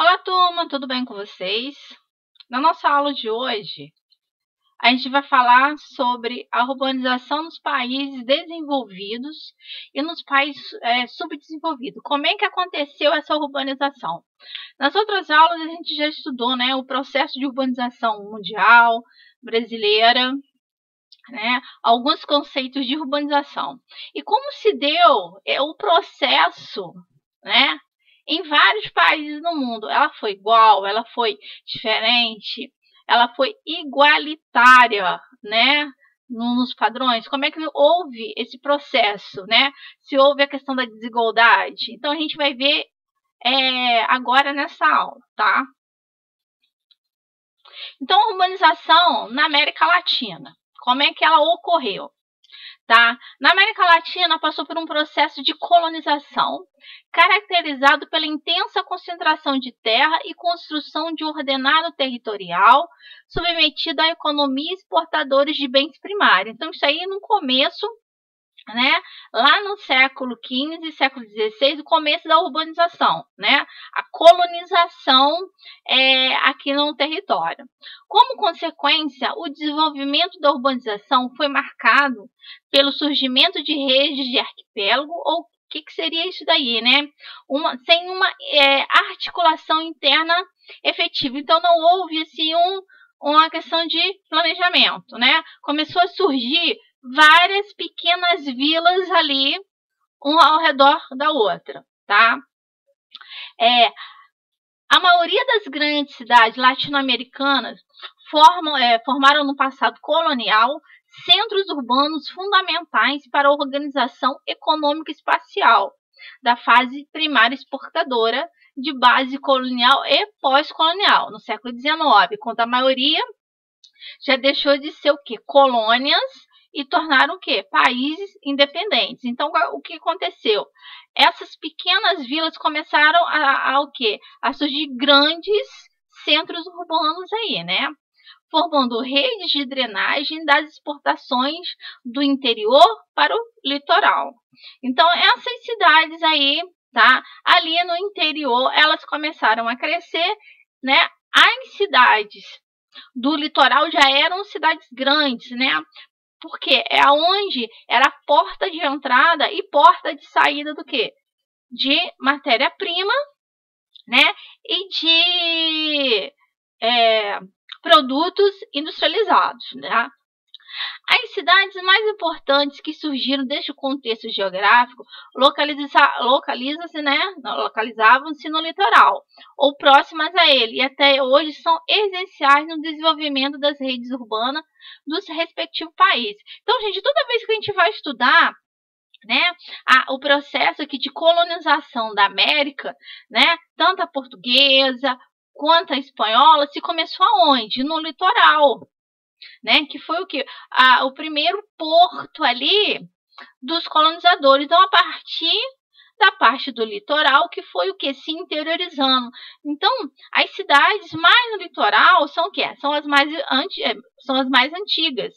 Olá, turma, tudo bem com vocês? Na nossa aula de hoje, a gente vai falar sobre a urbanização nos países desenvolvidos e nos países subdesenvolvidos. Como é que aconteceu essa urbanização? Nas outras aulas, a gente já estudou, né, o processo de urbanização mundial, brasileira, né, alguns conceitos de urbanização. E como se deu o processo, né, em vários países no mundo. Ela foi igual, ela foi diferente, ela foi igualitária, né, nos padrões. Como é que houve esse processo, né? Se houve a questão da desigualdade. Então, a gente vai ver agora nessa aula, tá? Então, a urbanização na América Latina. Como é que ela ocorreu? Tá? Na América Latina, passou por um processo de colonização, caracterizado pela intensa concentração de terra e construção de ordenado territorial, submetido à economia exportadores de bens primários. Então, isso aí no começo, né, lá no século XV e século XVI, o começo da urbanização, né, a colonização aqui no território. Como consequência, o desenvolvimento da urbanização foi marcado pelo surgimento de redes de arquipélago, ou o que seria isso daí, né? Sem uma articulação interna efetiva. Então, não houve assim, uma questão de planejamento, né? Começou a surgir várias pequenas vilas ali, uma ao redor da outra, tá? A maioria das grandes cidades latino-americanas formaram no passado colonial centros urbanos fundamentais para a organização econômica espacial da fase primária exportadora de base colonial e pós-colonial, no século XIX, quando a maioria já deixou de ser o quê? Colônias e tornaram o quê? Países independentes. Então, o que aconteceu? Essas pequenas vilas começaram o quê? A surgir grandes centros urbanos aí, né? Formando redes de drenagem das exportações do interior para o litoral. Então, essas cidades aí, tá? Ali no interior, elas começaram a crescer, né? As cidades do litoral já eram cidades grandes, né? Porque é onde era a porta de entrada e porta de saída do quê? De matéria-prima, né? E de produtos industrializados, né? As cidades mais importantes que surgiram deste contexto geográfico localizavam-se no litoral ou próximas a ele, e até hoje são essenciais no desenvolvimento das redes urbanas dos respectivos países. Então, gente, toda vez que a gente vai estudar, né, o processo aqui de colonização da América, né, tanto a portuguesa quanto a espanhola, se começou aonde? No litoral, né, que foi o que? O primeiro porto ali dos colonizadores. Então, a partir da parte do litoral, que foi o que? Se interiorizando. Então, as cidades mais no litoral são o quê? São as mais antigas.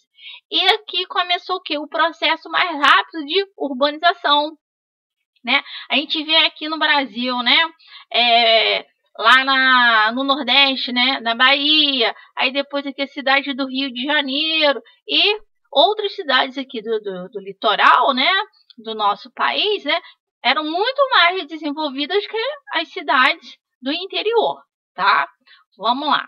E aqui começou o quê? O processo mais rápido de urbanização, né? A gente vê aqui no Brasil, né? Lá no Nordeste, né, na Bahia, aí depois aqui a cidade do Rio de Janeiro e outras cidades aqui do litoral, né, do nosso país, né, eram muito mais desenvolvidas que as cidades do interior, tá? Vamos lá.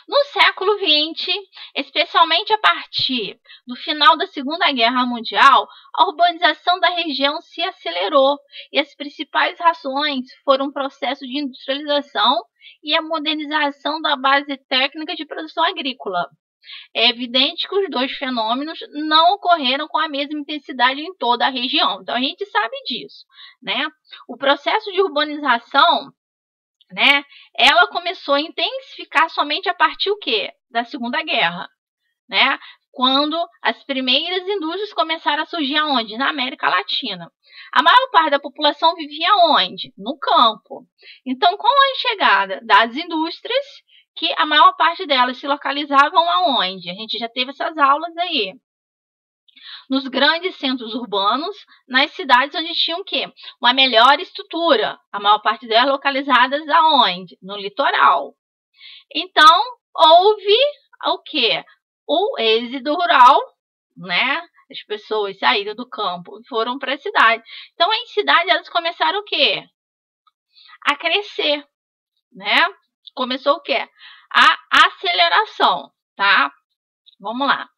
No século XX, especialmente a partir do final da Segunda Guerra Mundial, a urbanização da região se acelerou e as principais razões foram o processo de industrialização e a modernização da base técnica de produção agrícola. É evidente que os dois fenômenos não ocorreram com a mesma intensidade em toda a região. Então, a gente sabe disso, né? O processo de urbanização, né, ela começou a intensificar somente a partir o quê? Da Segunda Guerra, né? Quando as primeiras indústrias começaram a surgir aonde? Na América Latina. A maior parte da população vivia onde? No campo. Então, com a chegada das indústrias, que a maior parte delas se localizavam aonde? A gente já teve essas aulas aí, nos grandes centros urbanos, nas cidades onde tinham o quê? Uma melhor estrutura, a maior parte delas localizadas aonde? No litoral. Então, houve o quê? O êxodo rural, né? As pessoas saíram do campo e foram para a cidade. Então, em cidade, elas começaram o quê? A crescer, né? Começou o quê? A aceleração, tá? Vamos lá.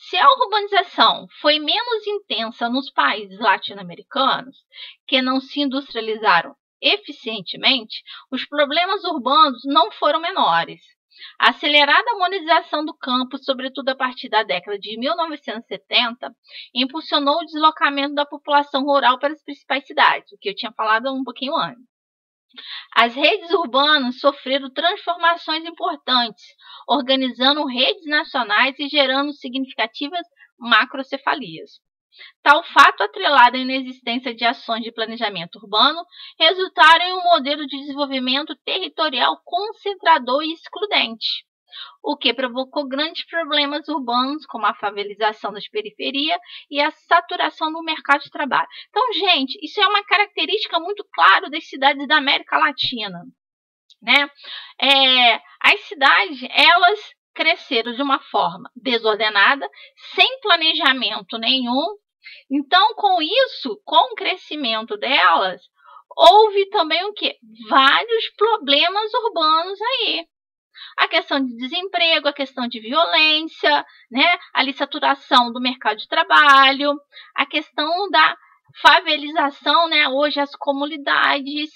Se a urbanização foi menos intensa nos países latino-americanos, que não se industrializaram eficientemente, os problemas urbanos não foram menores. A acelerada modernização do campo, sobretudo a partir da década de 1970, impulsionou o deslocamento da população rural para as principais cidades, o que eu tinha falado um pouquinho antes. As redes urbanas sofreram transformações importantes, organizando redes nacionais e gerando significativas macrocefalias. Tal fato, atrelado à inexistência de ações de planejamento urbano, resultaram em um modelo de desenvolvimento territorial concentrador e excludente, o que provocou grandes problemas urbanos, como a favelização das periferias e a saturação do mercado de trabalho. Então, gente, isso é uma característica muito clara das cidades da América Latina, né? As cidades, elas cresceram de uma forma desordenada, sem planejamento nenhum. Então, com isso, com o crescimento delas, houve também o quê? Vários problemas urbanos aí. A questão de desemprego, a questão de violência, né? A saturação do mercado de trabalho, a questão da favelização, né? Hoje as comunidades.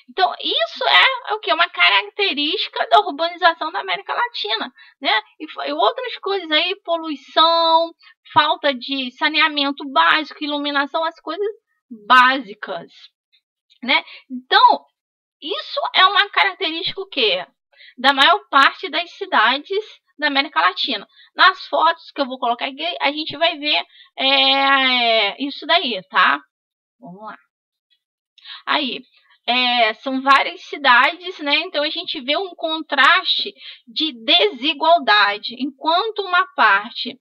Então, isso é o que? Uma característica da urbanização da América Latina, né? E outras coisas aí, poluição, falta de saneamento básico, iluminação, as coisas básicas, né? Então, isso é uma característica o quê? Da maior parte das cidades da América Latina. Nas fotos que eu vou colocar aqui, a gente vai ver isso daí, tá? Vamos lá. Aí, são várias cidades, né? Então, a gente vê um contraste de desigualdade. Enquanto uma parte,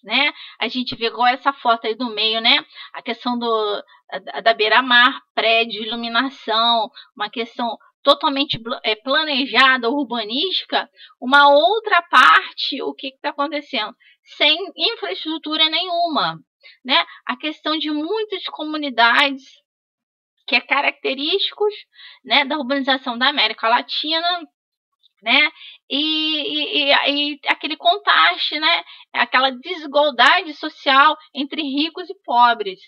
né? A gente vê igual essa foto aí do meio, né? A questão da beira-mar, prédio, iluminação, uma questão totalmente planejada, urbanística. Uma outra parte, o que está acontecendo? Sem infraestrutura nenhuma, né? A questão de muitas comunidades, que é característicos, né, da urbanização da América Latina, né? E aquele contraste, né? Aquela desigualdade social entre ricos e pobres.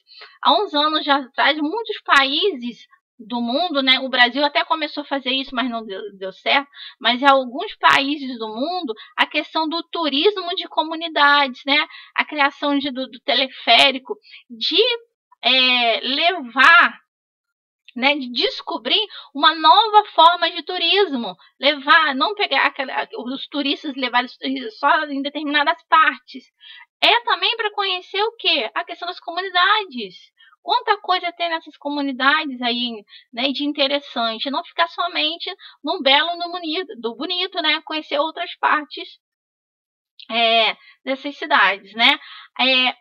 Há uns anos já atrás, muitos países do mundo, né? O Brasil até começou a fazer isso, mas não deu certo. Mas em alguns países do mundo, a questão do turismo de comunidades, né? A criação do teleférico, de levar, né, de descobrir uma nova forma de turismo, não pegar os turistas, levar os turistas só em determinadas partes. É também para conhecer o quê? A questão das comunidades. Quanta coisa tem nessas comunidades aí, né, de interessante. Não ficar somente no belo, no bonito, né? Conhecer outras partes dessas cidades, né?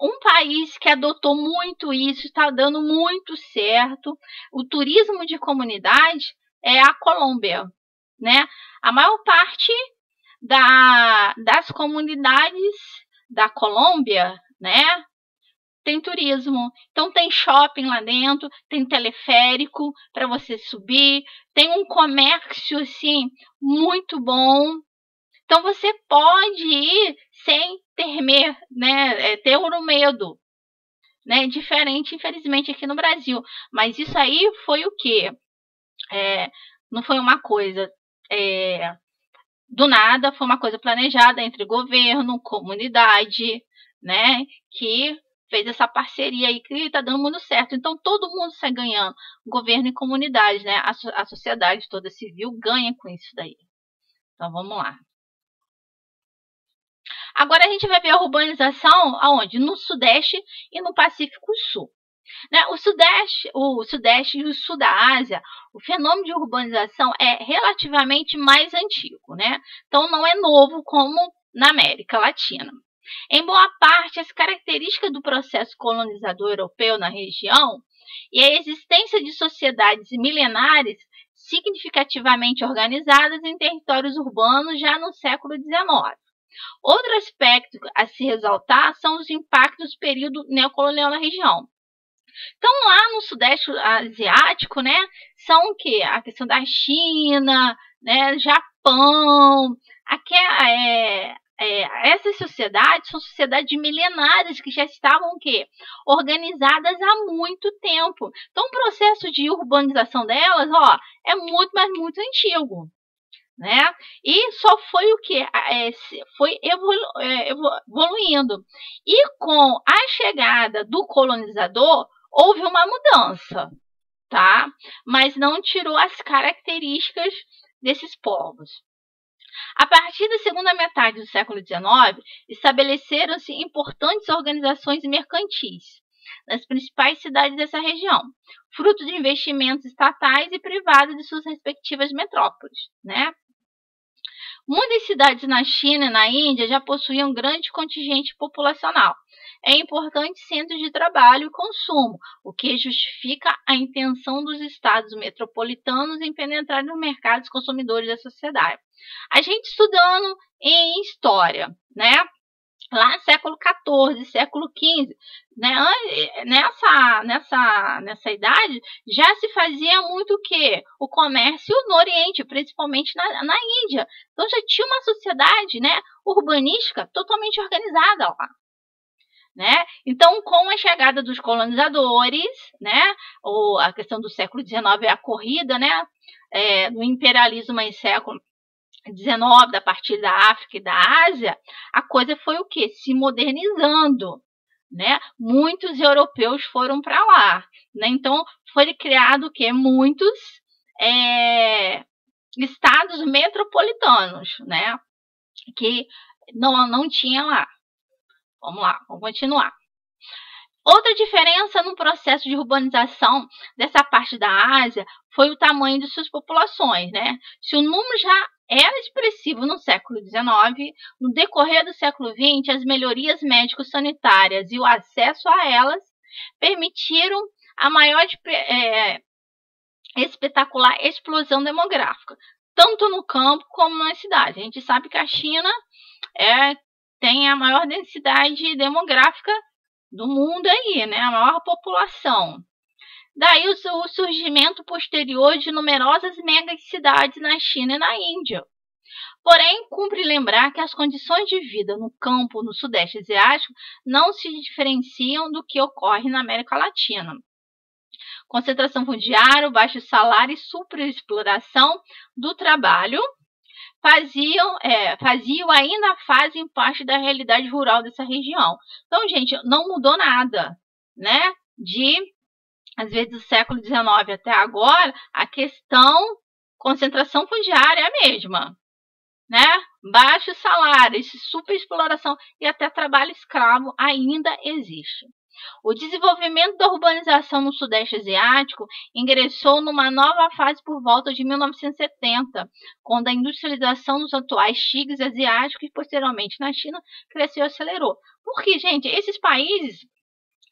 Um país que adotou muito isso, está dando muito certo, o turismo de comunidade, é a Colômbia, né? A maior parte das comunidades da Colômbia, né, tem turismo. Então tem shopping lá dentro, tem teleférico para você subir, tem um comércio assim muito bom. Então, você pode ir sem temer, né, ter o medo, né, diferente, infelizmente, aqui no Brasil. Mas isso aí foi o quê? Não foi uma coisa do nada, foi uma coisa planejada entre governo, comunidade, né, que fez essa parceria aí que está dando muito certo. Então, todo mundo sai ganhando, governo e comunidade, né, a sociedade toda civil ganha com isso daí. Então, vamos lá. Agora a gente vai ver a urbanização aonde? No Sudeste e no Pacífico Sul. Né? O Sudeste e o Sul da Ásia, o fenômeno de urbanização é relativamente mais antigo, né? Então não é novo como na América Latina. Em boa parte, as características do processo colonizador europeu na região e a existência de sociedades milenares significativamente organizadas em territórios urbanos já no século XIX. Outro aspecto a se ressaltar são os impactos do período neocolonial na região. Então, lá no Sudeste Asiático, né, são o quê? A questão da China, né, Japão, essas sociedades são sociedades milenares que já estavam o quê? Organizadas há muito tempo. Então, o processo de urbanização delas, ó, é muito, mas muito antigo. Né? E só foi o que? Foi evoluindo. E com a chegada do colonizador, houve uma mudança, tá? Mas não tirou as características desses povos. A partir da segunda metade do século XIX, estabeleceram-se importantes organizações mercantis nas principais cidades dessa região, fruto de investimentos estatais e privados de suas respectivas metrópoles, né? Muitas cidades na China e na Índia já possuíam um grande contingente populacional. É importante centros de trabalho e consumo, o que justifica a intenção dos estados metropolitanos em penetrar nos mercados consumidores da sociedade. A gente estudando em história, né? Lá no século XIV, século XV, né? Nessa idade, já se fazia muito o quê? O comércio no Oriente, principalmente na Índia. Então, já tinha uma sociedade, né, urbanística totalmente organizada lá. Né? Então, com a chegada dos colonizadores, né, a questão do século XIX é a corrida, né, do imperialismo em século XIX, da partir da África e da Ásia, a coisa foi o quê? Se modernizando, né? Muitos europeus foram para lá, né? Então, foi criado o quê? Muitos estados metropolitanos, né? Que não tinha lá. Vamos lá, vamos continuar. Outra diferença no processo de urbanização dessa parte da Ásia foi o tamanho de suas populações, né? Se o número já era expressivo no século XIX, no decorrer do século XX, as melhorias médico-sanitárias e o acesso a elas permitiram a maior espetacular explosão demográfica, tanto no campo como na cidade. A gente sabe que a China tem a maior densidade demográfica do mundo aí, né? A maior população. Daí o surgimento posterior de numerosas megacidades na China e na Índia. Porém, cumpre lembrar que as condições de vida no campo no Sudeste Asiático não se diferenciam do que ocorre na América Latina. Concentração fundiária, baixo salário e superexploração do trabalho ainda fazem parte da realidade rural dessa região. Então, gente, não mudou nada, né? Às vezes, do século XIX até agora, a questão concentração fundiária é a mesma, né? Baixos salários, superexploração e até trabalho escravo ainda existe. O desenvolvimento da urbanização no Sudeste Asiático ingressou numa nova fase por volta de 1970, quando a industrialização dos atuais tigres asiáticos e posteriormente na China cresceu e acelerou. Porque, gente, esses países,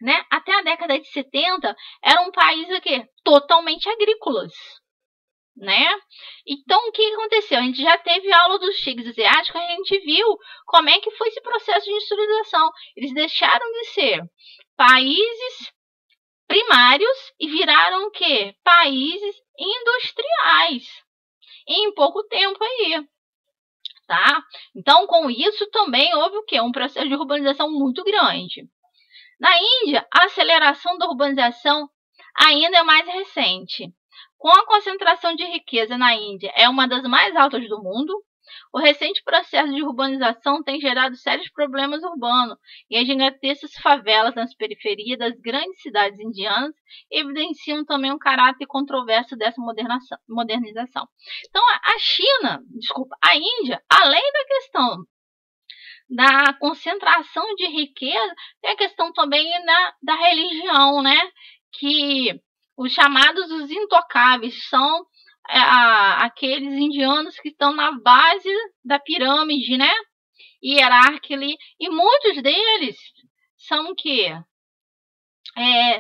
né, até a década de 70 eram países aqui, totalmente agrícolas. Né? Então, o que aconteceu? A gente já teve aula dos tigres asiáticos, a gente viu como é que foi esse processo de industrialização. Eles deixaram de ser países primários e viraram o quê? Países industriais. Em pouco tempo aí. Tá? Então, com isso também houve o quê? Um processo de urbanização muito grande. Na Índia, a aceleração da urbanização ainda é mais recente. Com a concentração de riqueza na Índia é uma das mais altas do mundo, o recente processo de urbanização tem gerado sérios problemas urbanos e as gigantescas favelas nas periferias das grandes cidades indianas evidenciam também um caráter controverso dessa modernização. Então, a Índia, além da questão da concentração de riqueza, tem a questão também da religião, né? Que os chamados os intocáveis são aqueles indianos que estão na base da pirâmide, né? hierárquica, e muitos deles são que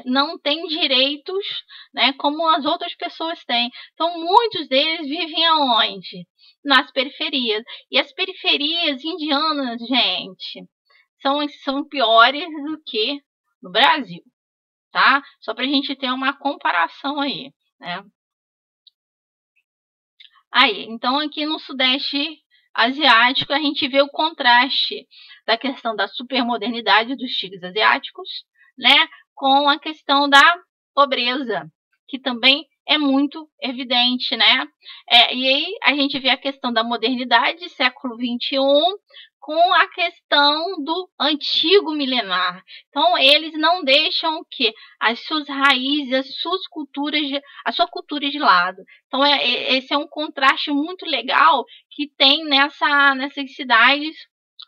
não têm direitos, né, como as outras pessoas têm. Então, muitos deles vivem aonde? Nas periferias. E as periferias indianas, gente, são piores do que no Brasil, tá? Só para a gente ter uma comparação aí, né? Aí, então aqui no Sudeste Asiático a gente vê o contraste da questão da supermodernidade dos tigres asiáticos, né, com a questão da pobreza, que também é muito evidente, né? E aí a gente vê a questão da modernidade, século XXI, com a questão do antigo milenar. Então, eles não deixam o quê? As suas raízes, a sua cultura de lado. Então, esse é um contraste muito legal que tem nessas cidades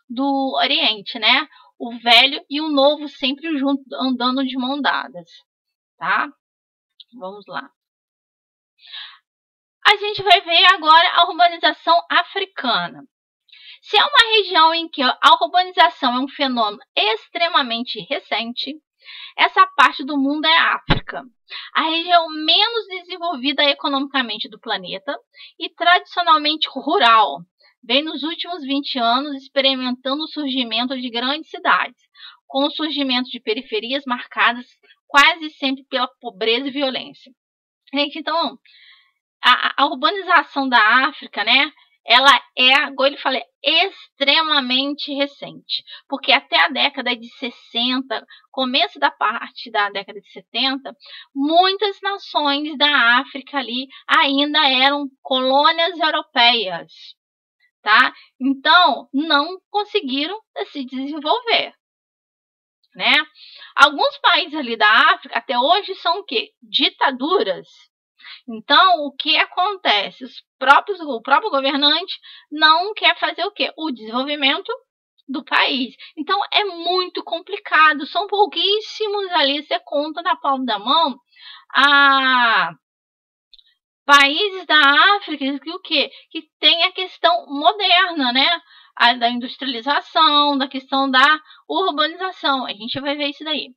do Oriente, né? O velho e o novo sempre junto, andando de mão dadas, tá? Vamos lá. A gente vai ver agora a urbanização africana. Se é uma região em que a urbanização é um fenômeno extremamente recente, essa parte do mundo é a África, a região menos desenvolvida economicamente do planeta e tradicionalmente rural, vem nos últimos 20 anos experimentando o surgimento de grandes cidades, com o surgimento de periferias marcadas quase sempre pela pobreza e violência. Gente, então, a urbanização da África, né, ela como ele falou, extremamente recente, porque até a década de 60, começo da parte da década de 70, muitas nações da África ali ainda eram colônias europeias, tá? Então, não conseguiram se desenvolver, né? Alguns países ali da África até hoje são o quê? Ditaduras. Então, o que acontece? O próprio governante não quer fazer o quê? O desenvolvimento do país. Então, é muito complicado. São pouquíssimos ali, você conta na palma da mão, países da África que o quê? Que tem a questão moderna, né? Da industrialização, da questão da urbanização. A gente vai ver isso daí.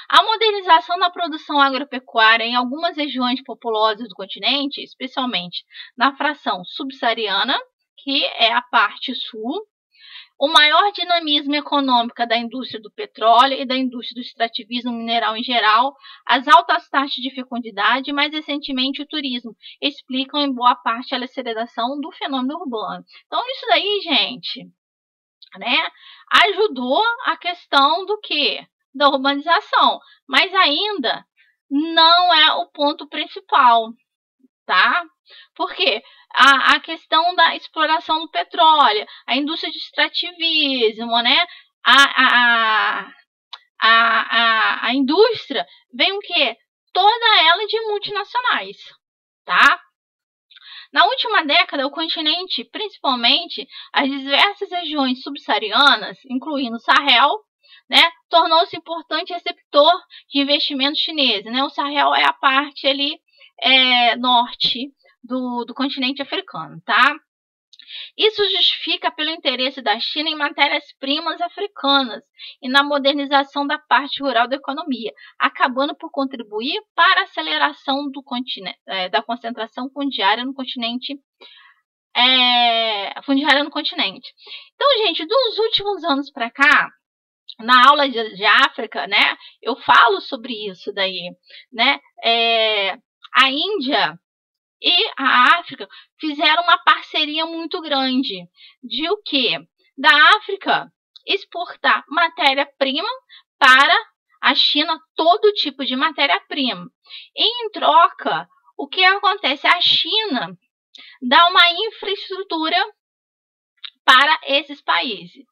A modernização da produção agropecuária em algumas regiões populosas do continente, especialmente na fração subsaariana, que é a parte sul, o maior dinamismo econômico da indústria do petróleo e da indústria do extrativismo mineral em geral, as altas taxas de fecundidade e, mais recentemente, o turismo, explicam em boa parte a aceleração do fenômeno urbano. Então, isso daí, gente, né, ajudou a questão do quê? Da urbanização, mas ainda não é o ponto principal, tá? Porque a questão da exploração do petróleo, a indústria de extrativismo, né? A indústria vem o quê? Toda ela de multinacionais, tá? Na última década, o continente, principalmente as diversas regiões subsaarianas, incluindo o Sahel, né, tornou-se importante receptor de investimentos chineses, né? O Sahel é a parte ali norte do continente africano, tá? Isso justifica pelo interesse da China em matérias-primas africanas e na modernização da parte rural da economia, acabando por contribuir para a aceleração da concentração fundiária no continente. Então, gente, dos últimos anos para cá, na aula de África, né, eu falo sobre isso daí, né, a Índia e a África fizeram uma parceria muito grande de o quê? Da África exportar matéria-prima para a China, todo tipo de matéria-prima. Em troca, o que acontece? A China dá uma infraestrutura para esses países.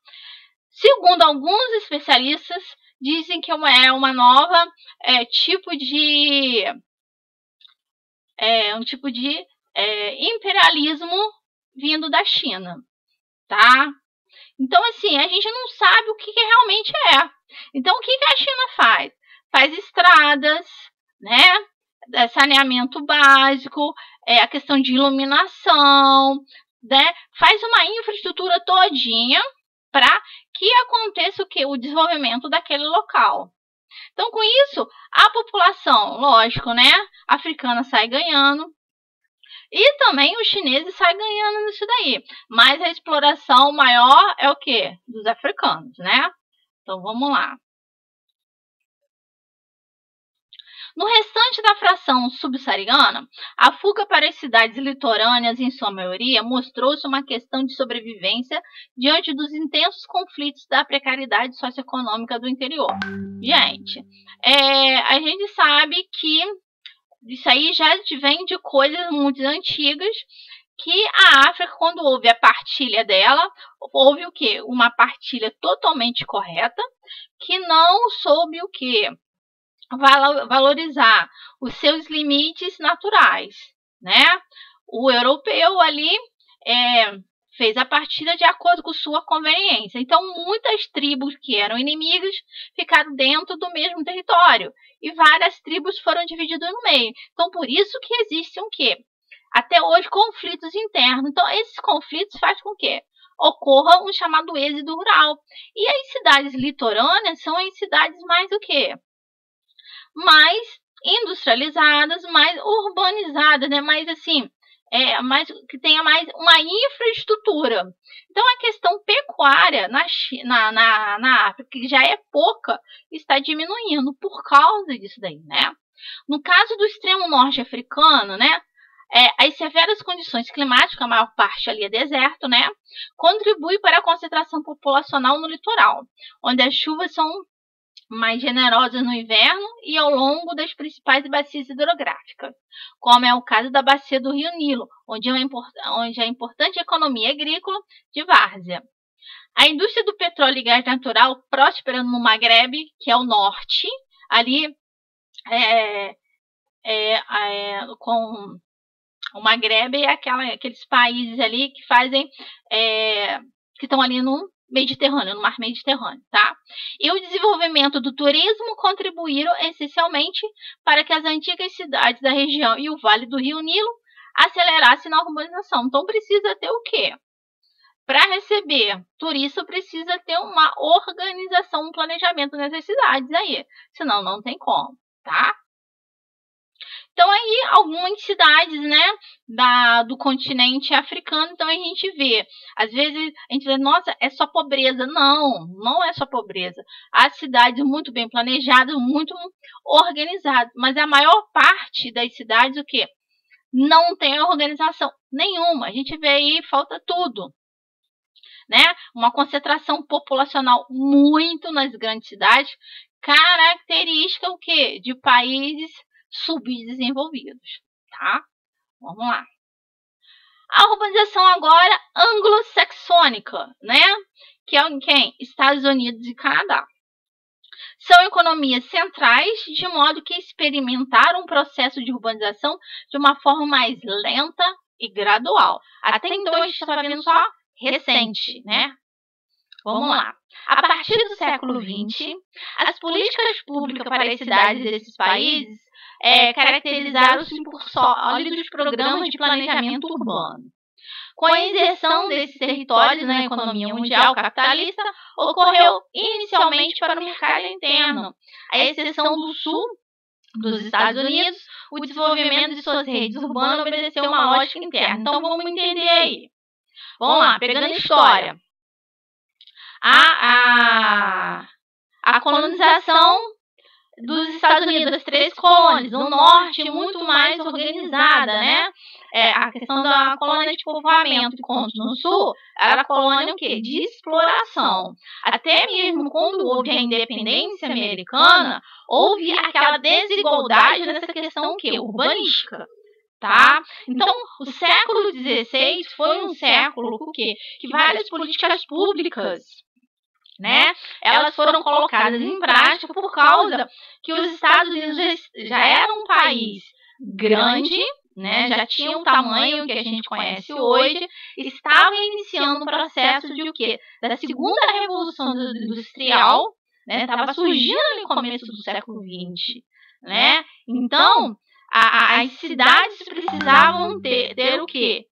Segundo alguns especialistas, dizem que é uma nova tipo de imperialismo vindo da China, tá? Então, assim, a gente não sabe o que realmente é. Então, o que a China faz? Faz estradas, né? Saneamento básico, a questão de iluminação, né? Faz uma infraestrutura todinha, para que aconteça o quê? O desenvolvimento daquele local. Então, com isso, a população, lógico, né, africana sai ganhando e também os chineses saem ganhando nisso daí. Mas a exploração maior é o quê? Dos africanos, né? Então, vamos lá. No restante da fração subsaariana, a fuga para as cidades litorâneas, em sua maioria, mostrou-se uma questão de sobrevivência diante dos intensos conflitos da precariedade socioeconômica do interior. Gente, a gente sabe que isso aí já vem de coisas muito antigas, que a África, quando houve a partilha dela, houve o quê? Uma partilha totalmente correta, que não soube o quê? Valorizar os seus limites naturais, né? O europeu ali fez a partilha de acordo com sua conveniência. Então, muitas tribos que eram inimigas ficaram dentro do mesmo território e várias tribos foram divididas no meio. Então, por isso que existem o quê? Até hoje, conflitos internos. Então, esses conflitos fazem com que ocorra um chamado êxodo rural. E as cidades litorâneas são as cidades mais o quê? Mais industrializadas, mais urbanizadas, né? Mais assim, mais, que tenha mais uma infraestrutura. Então, a questão pecuária na África, que já é pouca, está diminuindo por causa disso daí, né? No caso do extremo norte africano, né? As severas condições climáticas, a maior parte ali é deserto, né? Contribui para a concentração populacional no litoral, onde as chuvas são mais generosas no inverno e ao longo das principais bacias hidrográficas, como é o caso da bacia do Rio Nilo, onde a importante economia agrícola de várzea. A indústria do petróleo e gás natural próspera no Maghreb, que é o norte, ali com o Maghreb é aqueles países ali que fazem, que estão ali no Mediterrâneo, no mar Mediterrâneo, tá? E o desenvolvimento do turismo contribuíram essencialmente para que as antigas cidades da região e o Vale do Rio Nilo acelerassem na urbanização. Então, precisa ter o quê? Para receber turista, precisa ter uma organização, um planejamento nessas cidades aí. Senão, não tem como, tá? Então, aí, algumas cidades, né, do continente africano, então a gente vê, às vezes, a gente vê, nossa, é só pobreza. Não, não é só pobreza. Há cidades muito bem planejadas, muito organizadas, mas a maior parte das cidades, o quê? Não tem organização nenhuma. A gente vê aí, falta tudo, né? Uma concentração populacional muito nas grandes cidades, característica o quê? De países subdesenvolvidos, tá? Vamos lá. A urbanização agora anglo-saxônica, né? Que é em quem? Estados Unidos e Canadá. São economias centrais, de modo que experimentaram um processo de urbanização de uma forma mais lenta e gradual. Até então, a gente estava vendo só recente, né? Vamos lá. A partir do século XX, as políticas públicas para as cidades desses países caracterizaram-se por sólidos programas de planejamento urbano. Com a inserção desses territórios na economia mundial capitalista, ocorreu inicialmente para o mercado interno, à exceção do sul dos Estados Unidos, o desenvolvimento de suas redes urbanas obedeceu uma lógica interna. Então, vamos entender aí. Vamos lá, pegando a história. A colonização dos Estados Unidos, das 3 colônias, no norte muito mais organizada, né? A questão da colônia de povoamento, enquanto no sul era a colônia o quê? De exploração. Até mesmo quando houve a independência americana, houve aquela desigualdade nessa questão o quê? Urbanística. Tá? Então, o século XVI foi um século o quê? Que várias políticas públicas, né, elas foram colocadas em prática por causa que os Estados Unidos já eram um país grande, né, já tinha um tamanho que a gente conhece hoje, estava iniciando um processo de o quê? Da segunda revolução industrial, né, estava surgindo no começo do século XX, né? Então, as cidades precisavam ter o quê?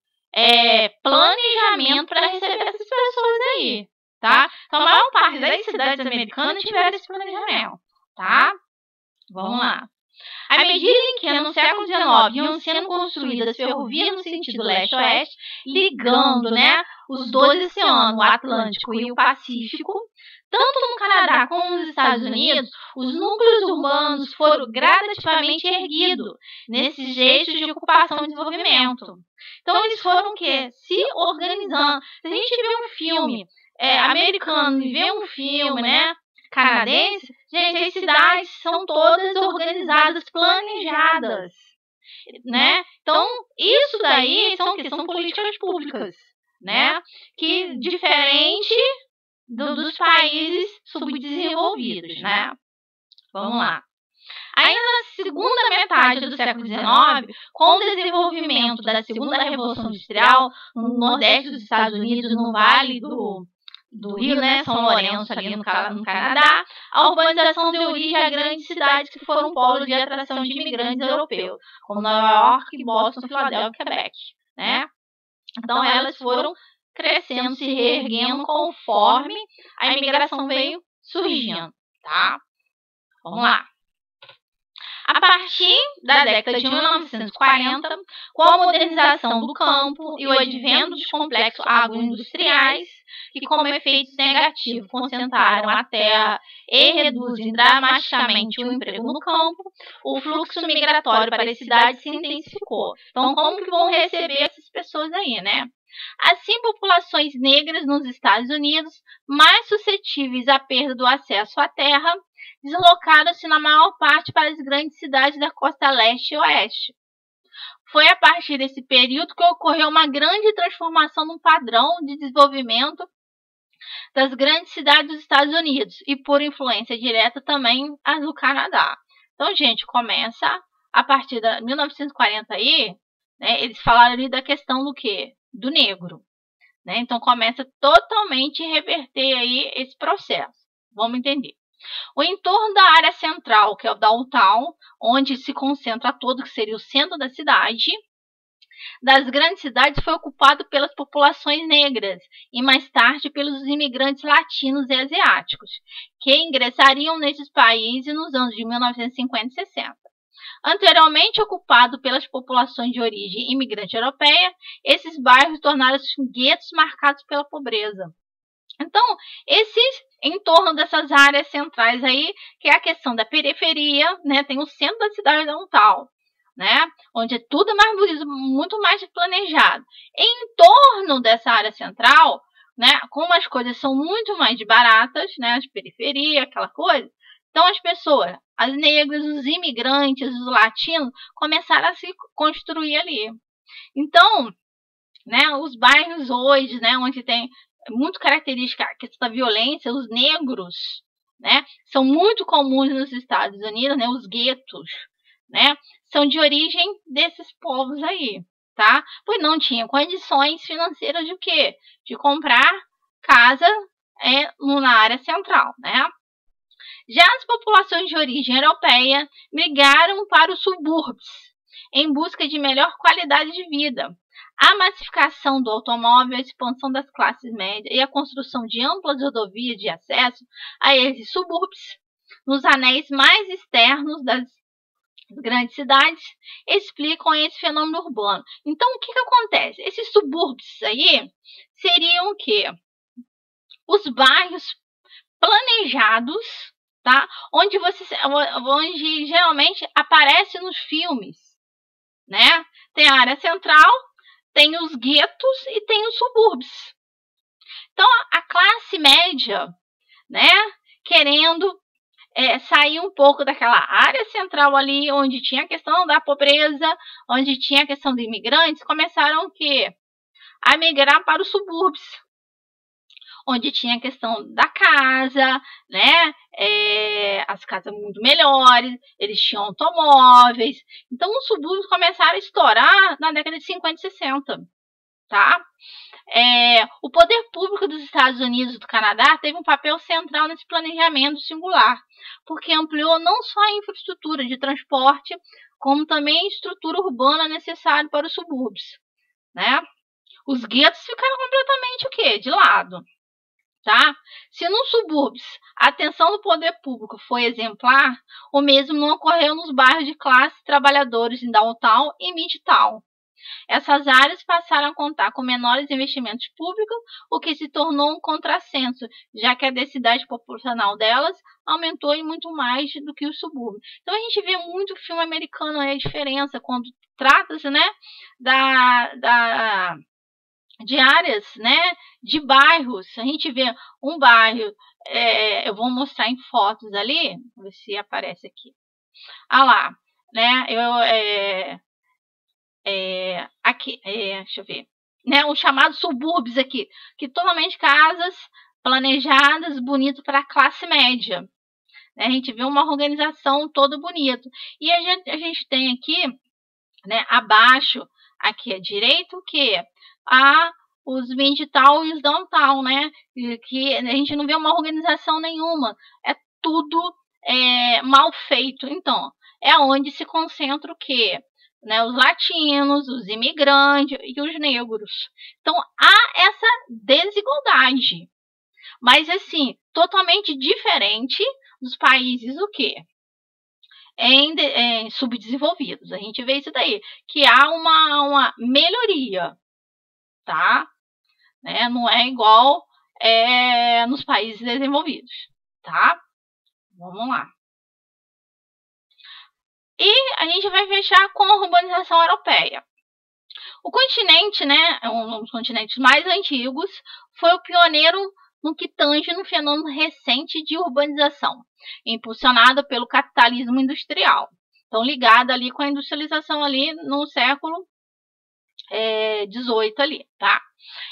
Planejamento para receber essas pessoas aí, tá? Então, a maior parte das cidades americanas tiveram esse planejamento, tá? Vamos lá. À medida em que, no século XIX, iam sendo construídas ferrovias no sentido leste-oeste, ligando, né, os dois oceanos, o Atlântico e o Pacífico, tanto no Canadá como nos Estados Unidos, os núcleos urbanos foram gradativamente erguidos nesses eixos de ocupação e desenvolvimento. Então, eles foram o quê? Se organizando. Se a gente vê um filme americano e vê um filme, né, canadense, gente, as cidades são todas organizadas, planejadas, né? Então, isso daí são políticas públicas, né? Que diferente dos países subdesenvolvidos, né? Vamos lá. Ainda na segunda metade do século XIX, com o desenvolvimento da segunda Revolução Industrial no nordeste dos Estados Unidos, no Vale do Rio, né, São Lourenço, ali no Canadá, a urbanização deu origem a grandes cidades que foram polo de atração de imigrantes europeus, como Nova York, Boston, Filadélfia e Quebec, né? Então, elas foram crescendo, se reerguendo conforme a imigração veio surgindo, tá? Vamos lá. A partir da década de 1940, com a modernização do campo e o advento dos complexos agroindustriais, que como efeitos negativos concentraram a terra e reduzem dramaticamente o emprego no campo, o fluxo migratório para as cidades se intensificou. Então, como que vão receber essas pessoas aí, né? Assim, populações negras nos Estados Unidos, mais suscetíveis à perda do acesso à terra, deslocaram-se na maior parte para as grandes cidades da costa leste e oeste. Foi a partir desse período que ocorreu uma grande transformação no padrão de desenvolvimento das grandes cidades dos Estados Unidos e, por influência direta, também as do Canadá. Então, gente, começa a partir de 1940 aí, né, eles falaram ali da questão do quê? Do negro. Né? Então, começa totalmente a reverter aí esse processo. Vamos entender. O entorno da área central, que é o downtown, onde se concentra todo, que seria o centro da cidade, das grandes cidades, foi ocupado pelas populações negras e mais tarde pelos imigrantes latinos e asiáticos, que ingressariam nesses países nos anos de 1950 e 60. Anteriormente ocupado pelas populações de origem imigrante europeia, esses bairros tornaram-se guetos marcados pela pobreza. Então, em torno dessas áreas centrais aí, que é a questão da periferia, né, tem o centro da cidade downtown, né, onde tudo é muito mais planejado. Em torno dessa área central, né, como as coisas são muito mais baratas, né, as periferias, aquela coisa, então as pessoas, as negras, os imigrantes, os latinos, começaram a se construir ali. Então, né, os bairros hoje, né, onde tem muito característica a questão da violência, os negros, né, são muito comuns nos Estados Unidos, né, os guetos, né, são de origem desses povos aí, tá? Pois não tinham condições financeiras de o quê? De comprar casa na área central, né? Já as populações de origem europeia migraram para os subúrbios em busca de melhor qualidade de vida. A massificação do automóvel, a expansão das classes médias e a construção de amplas rodovias de acesso a esses subúrbios, nos anéis mais externos das grandes cidades, explicam esse fenômeno urbano. Então, o que acontece? Esses subúrbios aí seriam o quê? Os bairros planejados, tá? Onde geralmente aparece nos filmes, né? Tem a área central, tem os guetos e tem os subúrbios. Então, a classe média, né, querendo sair um pouco daquela área central ali, onde tinha a questão da pobreza, onde tinha a questão de imigrantes, começaram o quê? A migrar para os subúrbios, onde tinha a questão da casa, né, as casas muito melhores, eles tinham automóveis. Então, os subúrbios começaram a estourar na década de 50 e 60, tá? O poder público dos Estados Unidos e do Canadá teve um papel central nesse planejamento singular, porque ampliou não só a infraestrutura de transporte, como também a estrutura urbana necessária para os subúrbios, né? Os guetos ficaram completamente o quê? De lado. tá? Se nos subúrbios a atenção do poder público foi exemplar, o mesmo não ocorreu nos bairros de classe trabalhadores em downtown e midtown. Essas áreas passaram a contar com menores investimentos públicos, o que se tornou um contrassenso, já que a densidade populacional delas aumentou em muito mais do que o subúrbio. Então a gente vê muito filme americano aí, a diferença quando trata-se, né, de áreas, né, de bairros. A gente vê um bairro, eu vou mostrar em fotos ali, ver se aparece aqui. Ah lá, né, aqui, deixa eu ver, né, os chamados subúrbios aqui, que totalmente casas planejadas, bonito para a classe média. Né, a gente vê uma organização toda bonita. E a gente tem aqui, né, abaixo, aqui à direita, o que? Os midtown e os downtown, né? Que a gente não vê uma organização nenhuma. É tudo mal feito. Então, é onde se concentra o quê? Né, os latinos, os imigrantes e os negros. Então, há essa desigualdade. Mas, assim, totalmente diferente dos países o quê? Em subdesenvolvidos. A gente vê isso daí, que há uma melhoria, tá? Né? Não é igual nos países desenvolvidos, tá? Vamos lá. E a gente vai fechar com a urbanização europeia. O continente, né, um dos continentes mais antigos, foi o pioneiro no que tange no fenômeno recente de urbanização, impulsionado pelo capitalismo industrial. Então, ligado ali com a industrialização ali no século XVIII ali, tá?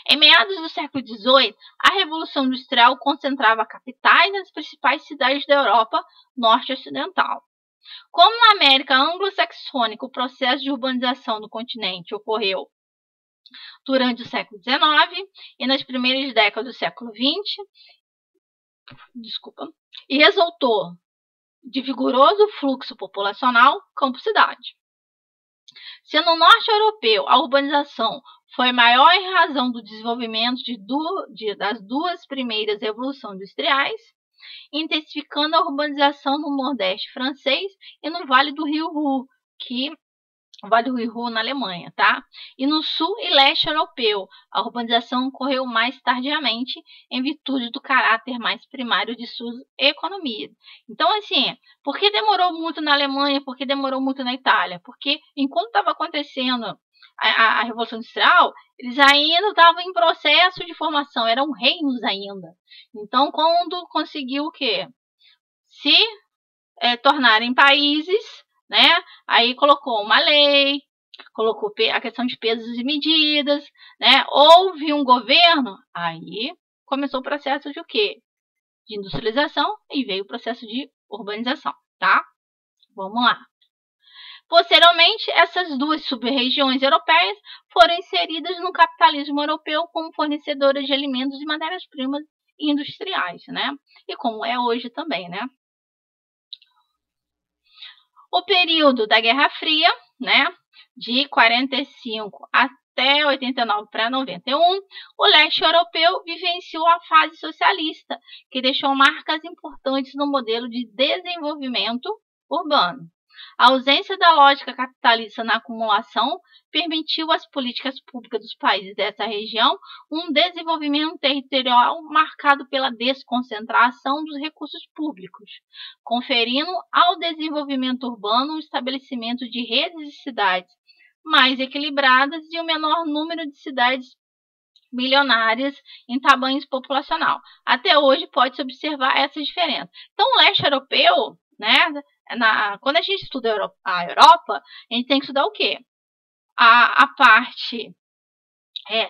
Em meados do século XVIII, a Revolução Industrial concentrava capitais nas principais cidades da Europa norte-ocidental. Como na América anglo-saxônica o processo de urbanização do continente ocorreu durante o século XIX e nas primeiras décadas do século XX, e resultou de vigoroso fluxo populacional campo-cidade. Se no norte europeu a urbanização foi maior em razão do desenvolvimento das duas primeiras revoluções industriais, intensificando a urbanização no Nordeste francês e no Vale do Rio Ruhr, na Alemanha, tá? E no Sul e Leste europeu, a urbanização ocorreu mais tardiamente em virtude do caráter mais primário de suas economias. Então, assim, por que demorou muito na Alemanha? Por que demorou muito na Itália? Porque enquanto estava acontecendo a Revolução Industrial, eles ainda estavam em processo de formação, eram reinos ainda. Então, quando conseguiu o quê? Se tornarem países, né? Aí colocou uma lei, colocou a questão de pesos e medidas, né? Houve um governo, aí começou o processo de o quê? De industrialização e veio o processo de urbanização, tá? Vamos lá. Posteriormente, essas duas sub-regiões europeias foram inseridas no capitalismo europeu como fornecedoras de alimentos e matérias-primas industriais, né? E como é hoje também, né? O período da Guerra Fria, né? De 45 até 89 para 91, o leste europeu vivenciou a fase socialista, que deixou marcas importantes no modelo de desenvolvimento urbano. A ausência da lógica capitalista na acumulação permitiu às políticas públicas dos países dessa região um desenvolvimento territorial marcado pela desconcentração dos recursos públicos, conferindo ao desenvolvimento urbano um estabelecimento de redes de cidades mais equilibradas e um menor número de cidades milionárias em tamanho populacional. Até hoje pode-se observar essa diferença. Então, o leste europeu, né? Quando a gente estuda a Europa, a gente tem que estudar o quê? A parte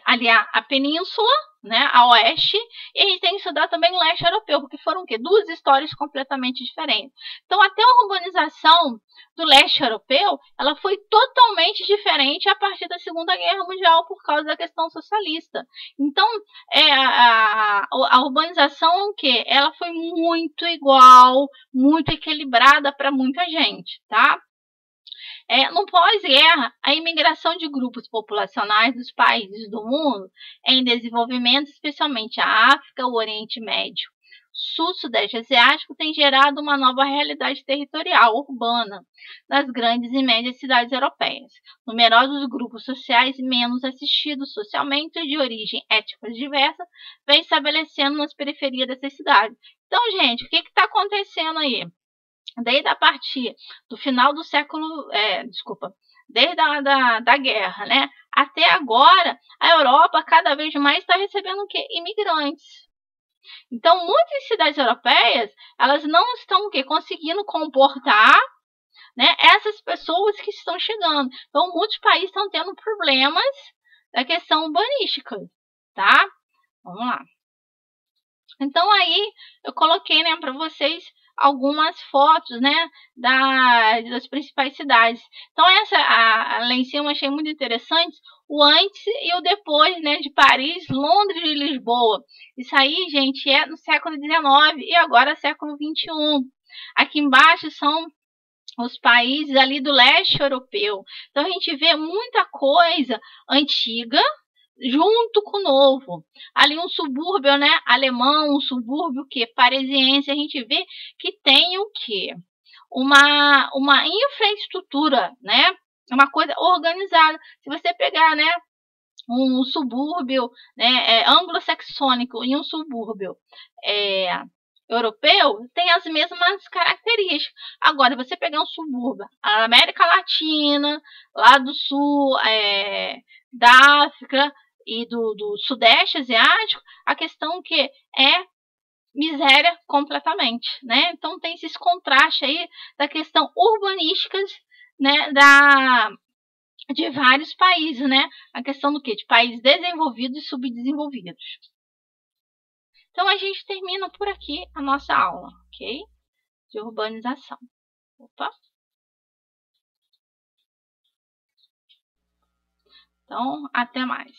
ali a península, né, a oeste, e a gente tem que estudar também o leste europeu, porque foram o quê? Duas histórias completamente diferentes. Então, até a urbanização do leste europeu, ela foi totalmente diferente a partir da Segunda Guerra Mundial por causa da questão socialista. Então, a urbanização, o quê? Ela foi muito igual, muito equilibrada para muita gente, tá? No pós-guerra, a imigração de grupos populacionais dos países do mundo em desenvolvimento, especialmente a África, o Oriente Médio, Sul, Sudeste Asiático, tem gerado uma nova realidade territorial urbana nas grandes e médias cidades europeias. Numerosos grupos sociais menos assistidos socialmente e de origem étnica diversa vêm estabelecendo nas periferias dessas cidades. Então, gente, o que está acontecendo aí? Desde a partir do final do século, desde da guerra, né, até agora, a Europa cada vez mais está recebendo o quê? Imigrantes. Então, muitas cidades europeias, elas não estão conseguindo comportar, né, essas pessoas que estão chegando. Então, muitos países estão tendo problemas da questão urbanística, tá? Vamos lá. Então, aí, eu coloquei, né, para vocês algumas fotos, né, das principais cidades. Então, lá em cima eu achei muito interessante, o antes e o depois, né, de Paris, Londres e Lisboa. Isso aí, gente, é no século XIX e agora século XXI. Aqui embaixo são os países ali do leste europeu. Então, a gente vê muita coisa antiga junto com o novo. Ali um subúrbio, né, alemão, um subúrbio parisiense, a gente vê que tem o quê? Uma infraestrutura, né? Uma coisa organizada. Se você pegar, né, um subúrbio, né, anglo-saxônico e um subúrbio europeu, tem as mesmas características. Agora, você pegar um subúrbio, a América Latina, lá do sul, da África e do Sudeste Asiático, a questão que é miséria completamente, né? Então tem esses contrastes aí da questão urbanísticas, né, de vários países, né? A questão do quê? De países desenvolvidos e subdesenvolvidos. Então a gente termina por aqui a nossa aula, ok? De urbanização. Opa! Então, até mais.